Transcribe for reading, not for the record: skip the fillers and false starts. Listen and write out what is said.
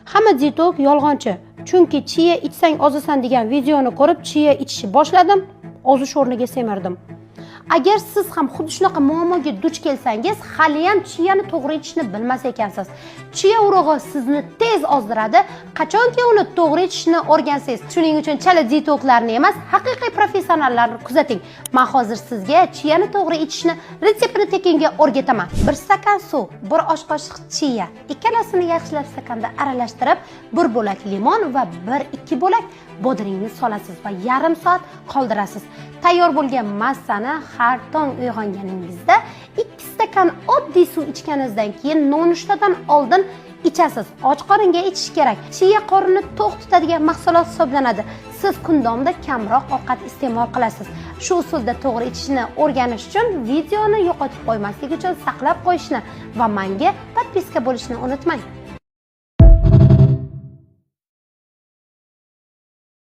Hamma dietok yolg'onchi. Chunki chia ichsang ozasan degan videoni ko'rib chia ichishni boshladim, ozish o'rniga semirdim. Agar siz ham xuddi shunaqa muammoga duch kelsangiz, hali ham chiyani to'g'ri ichishni bilmas ekansiz. Chiya urug'i sizni tez ozdiradi. Qachonki uni to'g'ri ichishni o'rgansangiz, shuning uchun chala dietoklarni emas, haqiqiy professionallarni kuzating. Men hozir sizga chiyani to'g'ri ichishni retseptini tekinga o'rgataman. 1 stakan suv, 1 osh qoshiq chiya, ikkalasini yaxshilab stakanda aralashtirib, 1 bo'lak limon va 1-2 bo'lak bodringni solasiz va yarim soat qoldirasiz. Tayyor bo'lgan massani har tong uyg'onganingizda 2 stakan oddiy suv ichganingizdan keyin nonushtadan oldin ichasiz. Och qoringa ichish kerak. Chiya qorinni to'q tutadigan mahsulot hisoblanadi. Siz kun davomida kamroq ovqat iste'mol qilasiz. Shu usulda to'g'ri ichishni o'rganish uchun videoni yo'qotib qo'ymaslik uchun saqlab qo'yishni va menga podpiska bo'lishni unutmang.